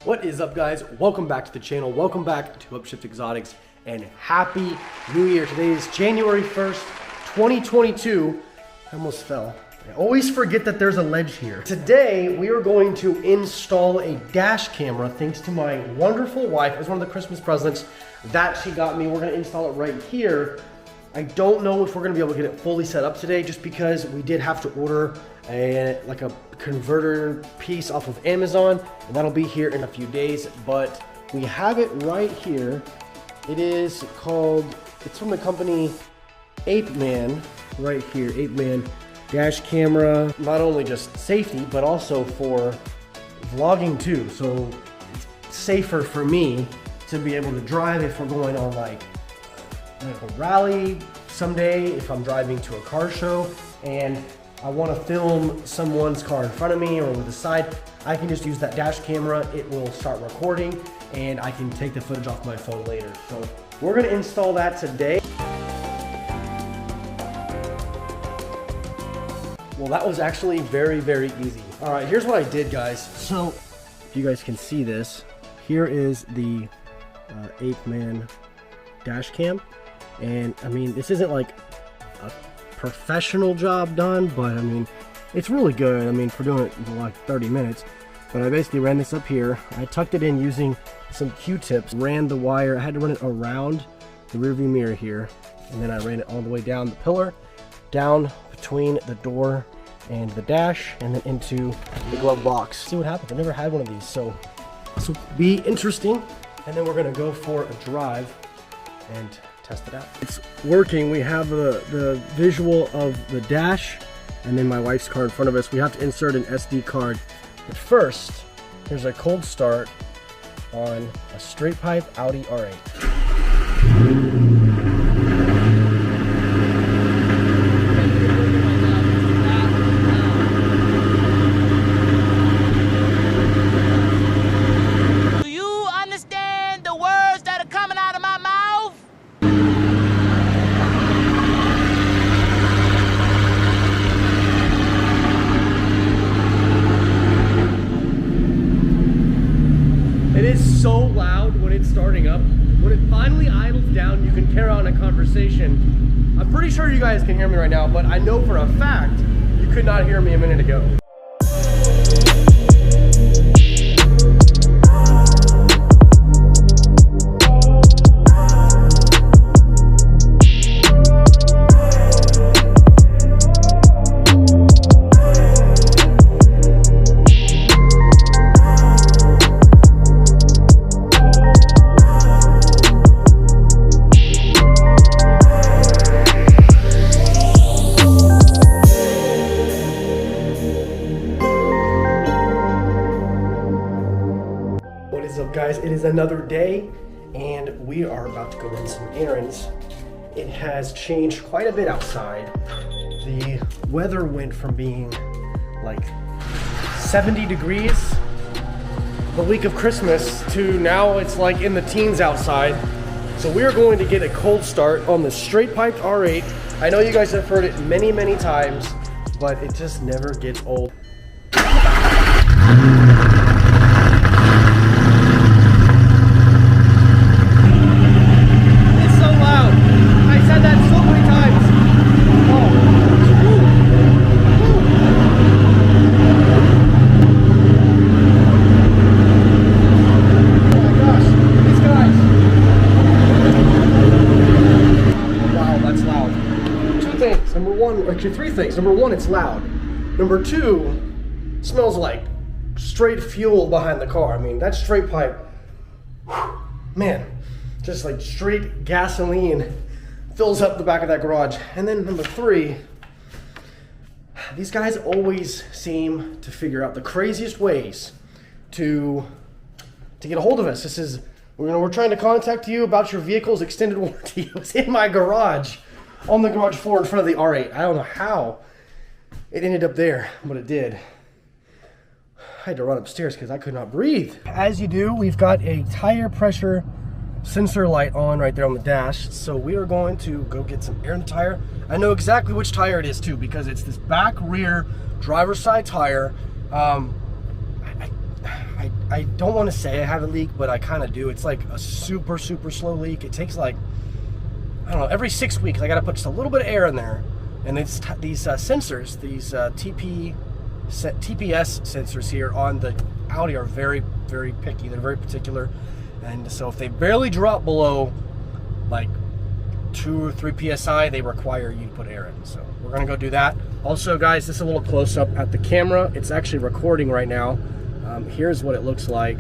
What is up, guys? Welcome back to the channel. Welcome back to Upshift Exotics and Happy New Year. Today is January 1st, 2022. I almost fell. I always forget that there's a ledge here. Today, we are going to install a dash camera thanks to my wonderful wife. It was one of the Christmas presents that she got me. We're gonna install it right here. I don't know if we're gonna be able to get it fully set up today just because we did have to order a converter piece off of Amazon, and that'll be here in a few days, but we have it right here. It is called, it's from the company Ape Man, right here, Ape Man dash camera. Not only just safety, but also for vlogging too, so it's safer for me to be able to drive if we're going on like a rally someday, if I'm driving to a car show and I want to film someone's car in front of me or with the side, I can just use that dash camera. It will start recording and I can take the footage off my phone later. So we're going to install that today. Well, that was actually very, very easy. All right, here's what I did, guys. So if you guys can see this, here is the Ape Man dash cam. And I mean, this isn't like a professional job done, but I mean, it's really good. I mean, for doing it in like 30 minutes. But I basically ran this up here. I tucked it in using some Q-tips, ran the wire. I had to run it around the rearview mirror here, and then I ran it all the way down the pillar, down between the door and the dash, and then into the glove box. See what happens. I've never had one of these, so this will be interesting. And then we're gonna go for a drive and test it out. It's working. We have the visual of the dash and then my wife's car in front of us. We have to insert an SD card. But first, there's a cold start on a straight pipe Audi R8. So loud when it's starting up. When it finally idles down, you can carry on a conversation. I'm pretty sure you guys can hear me right now, but I know for a fact you could not hear me a minute ago. What is up, guys? It is another day and we are about to go run some errands. It has changed quite a bit outside. The weather went from being like 70 degrees the week of Christmas to now it's like in the teens outside. So we are going to get a cold start on the straight piped R8. I know you guys have heard it many, many times, but it just never gets old. Actually, three things. Number one, it's loud. Number two, it smells like straight fuel behind the car. I mean, that straight pipe, man, just like straight gasoline fills up the back of that garage. And then number three, these guys always seem to figure out the craziest ways to get a hold of us. This is, we're trying to contact you about your vehicle's extended warranty. It was in my garage, on the garage floor in front of the R8. I don't know how it ended up there, but it did. I had to run upstairs because I could not breathe. As you do, we've got a tire pressure sensor light on right there on the dash. So we are going to go get some air in the tire. I know exactly which tire it is too, because it's this back rear driver's side tire. I I don't want to say I have a leak, but I kind of do. It's like a super slow leak. It takes like, I don't know, every 6 weeks I got to put just a little bit of air in there. And it's these sensors, these TPS sensors here on the Audi are very picky. They're very particular. And so if they barely drop below like 2 or 3 PSI, they require you to put air in. So we're gonna go do that. Also guys, this is a little close up at the camera. It's actually recording right now. Here's what it looks like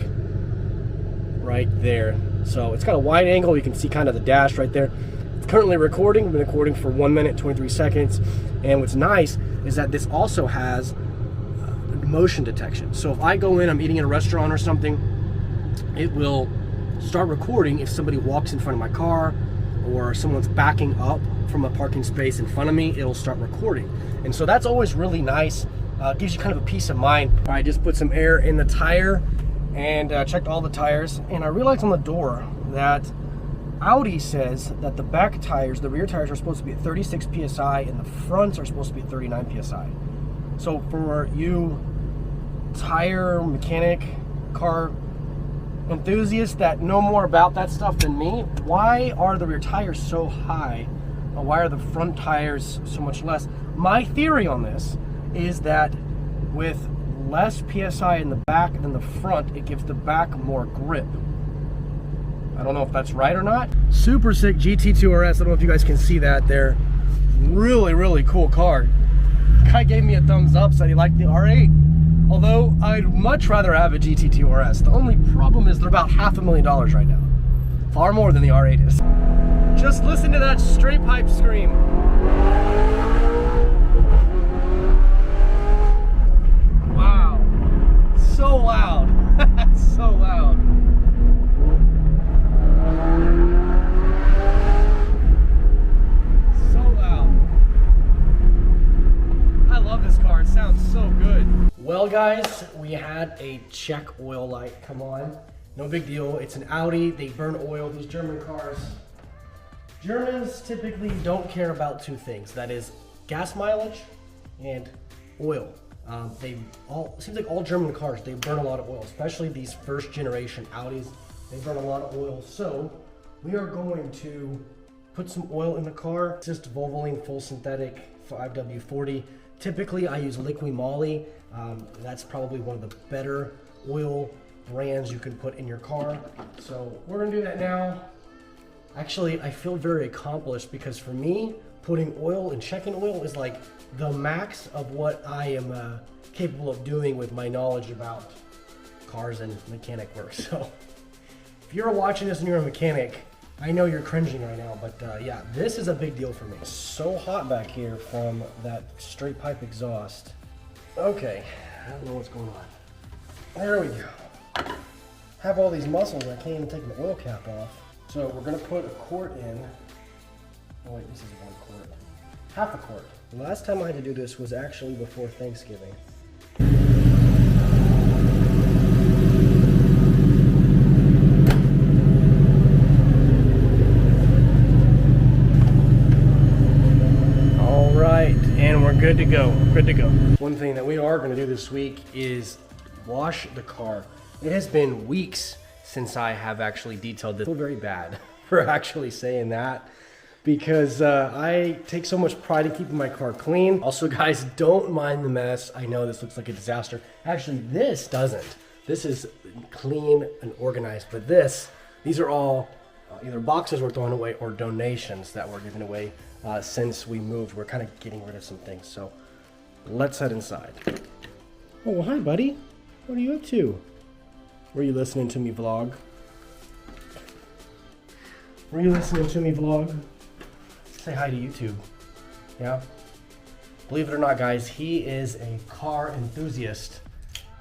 right there. So it's got a wide angle. You can see kind of the dash right there. It's currently recording. We've been recording for 1 minute, 23 seconds. And what's nice is that this also has motion detection. So if I go in, I'm eating in a restaurant or something, it will start recording if somebody walks in front of my car or someone's backing up from a parking space in front of me, it'll start recording. And so that's always really nice. Gives you kind of a peace of mind. I just put some air in the tire and checked all the tires, and I realized on the door that Audi says that the back tires, the rear tires are supposed to be at 36 PSI and the fronts are supposed to be at 39 PSI. So for you tire mechanic, car enthusiasts that know more about that stuff than me, why are the rear tires so high? Or why are the front tires so much less? My theory on this is that with less PSI in the back than the front, it gives the back more grip. I don't know if that's right or not. Super sick GT2 RS. I don't know if you guys can see that there. Really cool car. Guy gave me a thumbs up, said he liked the R8. Although I'd much rather have a GT2 RS. The only problem is they're about $500,000 right now. Far more than the R8 is. Just listen to that straight pipe scream. Wow. So loud. So loud. So loud. I love this car. It sounds so good. Well guys, we had a check oil light come on. No big deal. It's an Audi. They burn oil. These German cars. Germans typically don't care about two things. That is gas mileage and oil. Seems like all German cars, they burn a lot of oil, especially these first generation Audis. They burn a lot of oil. So we are going to put some oil in the car. It's just Volvoline full synthetic 5W40. Typically I use liquid moly. That's probably one of the better oil brands you can put in your car. So we're gonna do that now. Actually, I feel very accomplished because for me, putting oil and checking oil is like the max of what I am capable of doing with my knowledge about cars and mechanic work. So if you're watching this and you're a mechanic, I know you're cringing right now, but yeah, this is a big deal for me. It's so hot back here from that straight pipe exhaust. Okay, I don't know what's going on. There we go. Have all these muscles, I can't even take the oil cap off. So we're gonna put a quart in. Oh wait, this is 1 quart. Half a quart. The last time I had to do this was actually before Thanksgiving. All right, and we're good to go, good to go. One thing that we are gonna do this week is wash the car. It has been weeks since I have actually detailed this. I feel very bad for actually saying that because I take so much pride in keeping my car clean. Also guys, don't mind the mess. I know this looks like a disaster. Actually, this doesn't. This is clean and organized, but these are all either boxes we're throwing away or donations that we're giving away since we moved. We're kind of getting rid of some things. So let's head inside. Oh, well, hi buddy. What are you up to? Were you listening to me vlog? Were you listening to me vlog? Say hi to YouTube. Yeah? Believe it or not, guys, he is a car enthusiast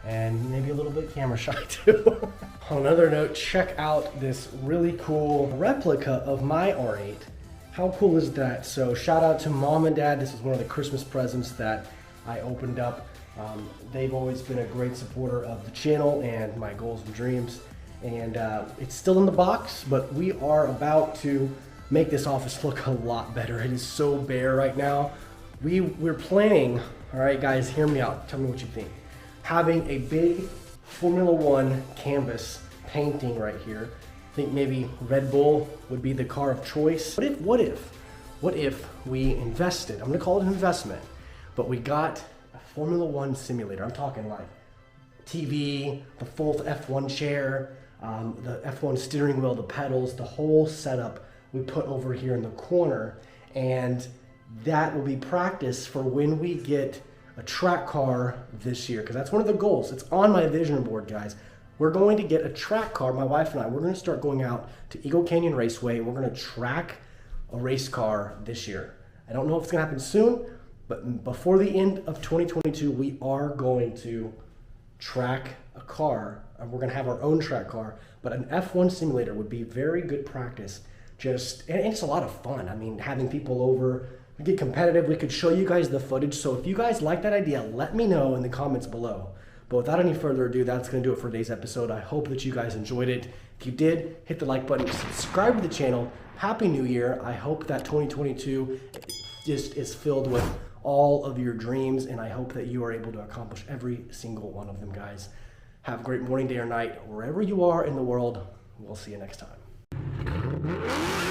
and maybe a little bit camera shy too. On another note, check out this really cool replica of my R8. How cool is that? So shout out to Mom and Dad. This is one of the Christmas presents that I opened up. They've always been a great supporter of the channel and my goals and dreams, and it's still in the box, but we are about to make this office look a lot better. It is so bare right now. We're planning, all right guys, hear me out, tell me what you think, having a big Formula One canvas painting right here. I think maybe Red Bull would be the car of choice. What if we invested? I'm gonna call it an investment, but we got a Formula One simulator. I'm talking like TV, the full F1 chair, the F1 steering wheel, the pedals, the whole setup we put over here in the corner, and that will be practice for when we get a track car this year, because that's one of the goals. It's on my vision board, guys. We're going to get a track car, my wife and I. We're going to start going out to Eagle Canyon Raceway. We're going to track a race car this year. I don't know if it's going to happen soon, but before the end of 2022, we are going to track a car. We're going to have our own track car, but an F1 simulator would be very good practice. And it's a lot of fun. I mean, having people over, we get competitive. We could show you guys the footage. So if you guys like that idea, let me know in the comments below. But without any further ado, that's going to do it for today's episode. I hope that you guys enjoyed it. If you did, hit the like button, subscribe to the channel. Happy New Year. I hope that 2022 just is filled with all of your dreams, and I hope that you are able to accomplish every single one of them, guys. Have a great morning, day, or night, wherever you are in the world. We'll see you next time.